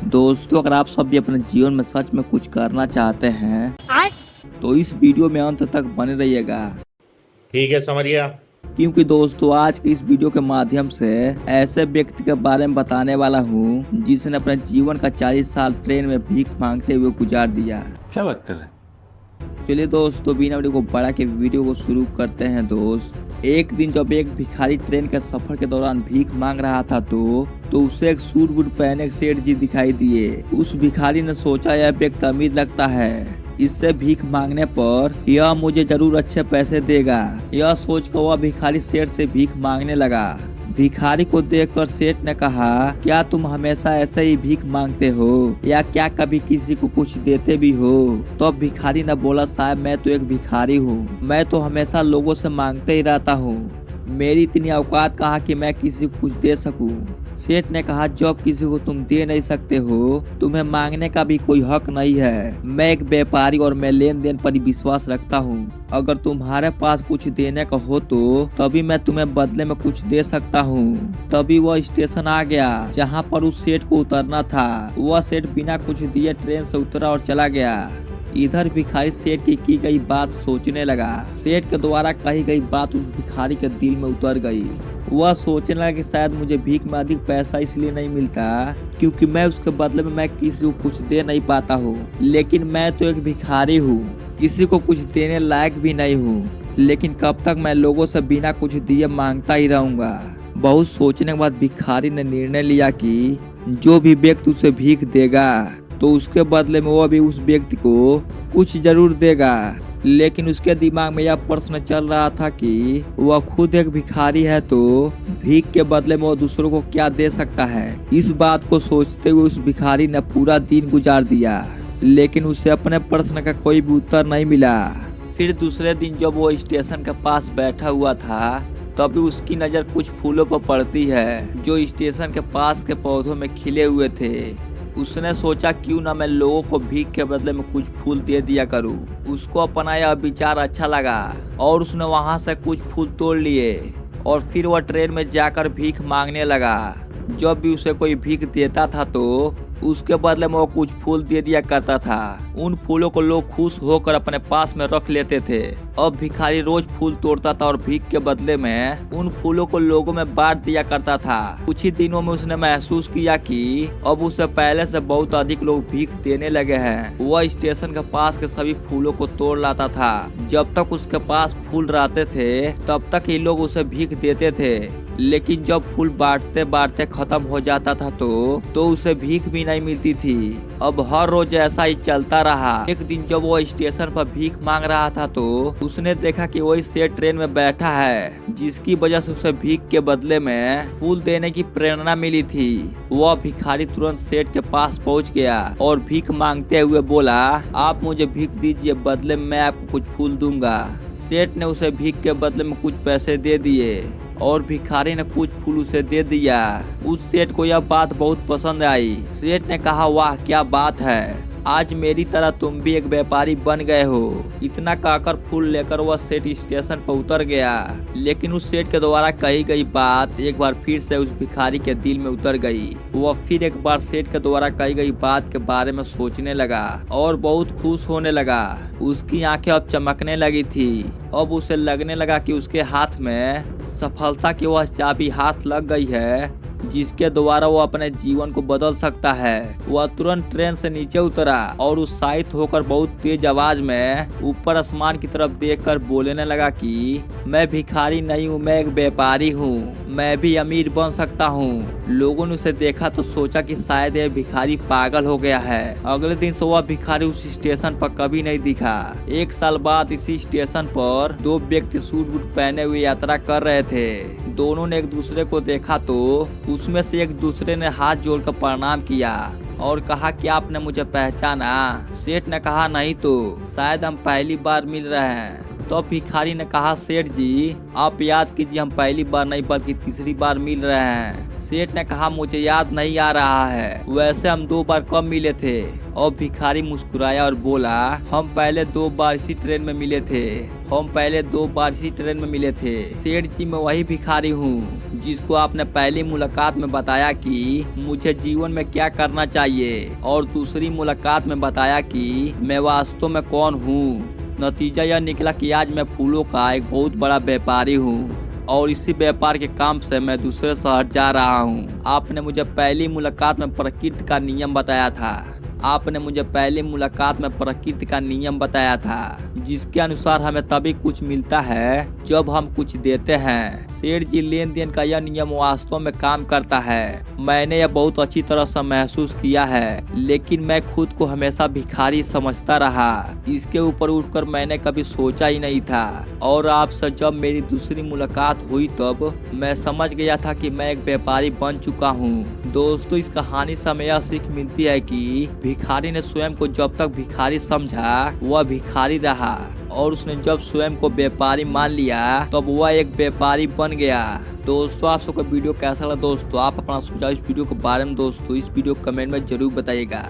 दोस्तों, अगर आप सब भी अपने जीवन में सच में कुछ करना चाहते हैं तो इस वीडियो में अंत तक बने रहिएगा। ठीक है, समझ गया। क्योंकि दोस्तों, आज के इस वीडियो के माध्यम से ऐसे व्यक्ति के बारे में बताने वाला हूँ जिसने अपने जीवन का 40 साल ट्रेन में भीख मांगते हुए गुजार दिया। क्या बात कर रहे हैं? चलिए दोस्तों, बिना वीडियो को बढ़ा के वीडियो को शुरू करते हैं। दोस्त, एक दिन जब एक भिखारी ट्रेन के सफर के दौरान भीख मांग रहा था तो उसे एक सूट बूट पहने एक सेठ जी दिखाई दिए। उस भिखारी ने सोचा, यह व्यक्ति अमीर लगता है, इससे भीख मांगने पर यह मुझे जरूर अच्छे पैसे देगा। यह सोचकर वह भिखारी सेठ से भीख मांगने लगा। भिखारी को देखकर सेठ ने कहा, क्या तुम हमेशा ऐसे ही भीख मांगते हो या क्या कभी किसी को कुछ देते भी हो? तो भिखारी ने बोला, साहब मैं तो एक भिखारी हूँ, मैं तो हमेशा लोगों से मांगते ही रहता हूँ। मेरी इतनी औकात कहाँ कि मैं किसी को कुछ दे सकूं। सेठ ने कहा, जब किसी को तुम दे नहीं सकते हो, तुम्हें मांगने का भी कोई हक नहीं है। मैं एक व्यापारी और मैं लेन देन पर ही विश्वास रखता हूँ। अगर तुम्हारे पास कुछ देने का हो तो तभी मैं तुम्हें बदले में कुछ दे सकता हूँ। तभी वह स्टेशन आ गया जहाँ पर उस सेठ को उतरना था। वह सेठ बिना कुछ दिए ट्रेन से उतरा और चला गया। इधर भिखारी सेठ की गई बात सोचने लगा। सेठ के द्वारा कही गई बात उस भिखारी के दिल में उतर गई। वह सोचने लगा कि शायद मुझे भीख में अधिक पैसा इसलिए नहीं मिलता क्योंकि मैं उसके बदले में मैं किसी को कुछ दे नहीं पाता हूँ। लेकिन मैं तो एक भिखारी हूँ, किसी को कुछ देने लायक भी नहीं हूँ। लेकिन कब तक मैं लोगों से बिना कुछ दिए मांगता ही रहूंगा। बहुत सोचने के बाद भिखारी ने निर्णय लिया कि जो भी व्यक्ति उसे भीख देगा तो उसके बदले में वह भी उस व्यक्ति को कुछ जरूर देगा। लेकिन उसके दिमाग में यह प्रश्न चल रहा था कि वह खुद एक भिखारी है तो भीख के बदले में वह दूसरों को क्या दे सकता है। इस बात को सोचते हुए उस भिखारी ने पूरा दिन गुजार दिया, लेकिन उसे अपने प्रश्न का कोई भी उत्तर नहीं मिला। फिर दूसरे दिन जब वो स्टेशन के पास बैठा हुआ था तभी उसकी नज़र कुछ फूलों पर पड़ती है जो स्टेशन के पास के पौधों में खिले हुए थे। उसने सोचा, क्यों ना मैं लोगों को भीख के बदले में कुछ फूल दे दिया करूं। उसको अपना यह विचार अच्छा लगा और उसने वहां से कुछ फूल तोड़ लिए और फिर वह ट्रेन में जाकर भीख मांगने लगा। जब भी उसे कोई भीख देता था तो उसके बदले में वो कुछ फूल दे दिया करता था। उन फूलों को लोग खुश होकर अपने पास में रख लेते थे। अब भिखारी रोज फूल तोड़ता था और भीख के बदले में उन फूलों को लोगों में बांट दिया करता था। कुछ ही दिनों में उसने महसूस किया कि अब उसे पहले से बहुत अधिक लोग भीख देने लगे हैं। वह स्टेशन के पास के सभी फूलों को तोड़ लाता था। जब तक उसके पास फूल रहते थे तब तक ही लोग उसे भीख देते थे। लेकिन जब फूल बांटते बांटते खत्म हो जाता था तो उसे भीख भी नहीं मिलती थी। अब हर रोज ऐसा ही चलता रहा। एक दिन जब वो स्टेशन पर भीख मांग रहा था तो उसने देखा कि वही सेठ ट्रेन में बैठा है जिसकी वजह से उसे भीख के बदले में फूल देने की प्रेरणा मिली थी। वह भिखारी तुरंत सेठ के पास पहुंच गया और भीख मांगते हुए बोला, आप मुझे भीख दीजिए, बदले में मैं आपको कुछ फूल दूंगा। सेठ ने उसे भीख के बदले में कुछ पैसे दे दिए और भिखारी ने कुछ फूल उसे दे दिया। उस सेठ को यह बात बहुत पसंद आई। सेठ ने कहा, वाह क्या बात है, आज मेरी तरह तुम भी एक व्यापारी बन गए हो। इतना कहकर फूल लेकर वह सेठ स्टेशन पर उतर गया। लेकिन उस सेठ के द्वारा कही गई बात एक बार फिर से उस भिखारी के दिल में उतर गई। वह फिर एक बार सेठ के द्वारा कही गई बात के बारे में सोचने लगा और बहुत खुश होने लगा। उसकी आंखें अब चमकने लगी थी। अब उसे लगने लगा कि उसके हाथ में सफलता की वह चाबी हाथ लग गई है जिसके द्वारा वो अपने जीवन को बदल सकता है। वह तुरंत ट्रेन से नीचे उतरा और उत्साहित होकर बहुत तेज आवाज में ऊपर आसमान की तरफ देखकर बोलने लगा कि मैं भिखारी नहीं हूँ, मैं एक व्यापारी हूँ, मैं भी अमीर बन सकता हूँ। लोगों ने उसे देखा तो सोचा कि शायद यह भिखारी पागल हो गया है। अगले दिन से वह भिखारी उस स्टेशन पर कभी नहीं दिखा। एक साल बाद इसी स्टेशन पर दो व्यक्ति सूट बूट पहने हुए यात्रा कर रहे थे। दोनों ने एक दूसरे को देखा तो उसमें से एक दूसरे ने हाथ जोड़कर प्रणाम किया और कहा कि आपने मुझे पहचाना? सेठ ने कहा, नहीं तो, शायद हम पहली बार मिल रहे हैं। तो भिखारी ने कहा, सेठ जी आप याद कीजिए, हम पहली बार नहीं बल्कि तीसरी बार मिल रहे हैं। सेठ ने कहा, मुझे याद नहीं आ रहा है, वैसे हम 2 बार कब मिले थे? और भिखारी मुस्कुराया और बोला, हम पहले 2 बार इसी ट्रेन में मिले थे, हम पहले 2 बार इसी ट्रेन में मिले थे। सेठ जी मैं वही भिखारी हूँ जिसको आपने पहली मुलाकात में बताया कि मुझे जीवन में क्या करना चाहिए, और दूसरी मुलाकात में बताया कि मैं वास्तव में कौन हूँ। नतीजा यह निकला कि आज मैं फूलों का एक बहुत बड़ा व्यापारी हूँ और इसी व्यापार के काम से मैं दूसरे शहर जा रहा हूँ। आपने मुझे पहली मुलाकात में प्रकृति का नियम बताया था, आपने मुझे पहली मुलाकात में प्रकृति का नियम बताया था, जिसके अनुसार हमें तभी कुछ मिलता है जब हम कुछ देते हैं। सेठ जी लेन देन का यह नियम वास्तव में काम करता है, मैंने यह बहुत अच्छी तरह से महसूस किया है, लेकिन मैं खुद को हमेशा भिखारी समझता रहा। इसके ऊपर उठकर मैंने कभी सोचा ही नहीं था, और आपसे जब मेरी दूसरी मुलाकात हुई तब मैं समझ गया था कि मैं एक व्यापारी बन चुका हूँ। दोस्तों इस कहानी से हमें यह सीख मिलती है कि भिखारी ने स्वयं को जब तक भिखारी समझा वह भिखारी रहा, और उसने जब स्वयं को व्यापारी मान लिया तब वह एक व्यापारी बन गया। दोस्तों आप सबको वीडियो कैसा लगा दोस्तों, आप अपना सुझाव इस वीडियो के बारे में दोस्तों इस वीडियो कमेंट में जरूर बताइएगा।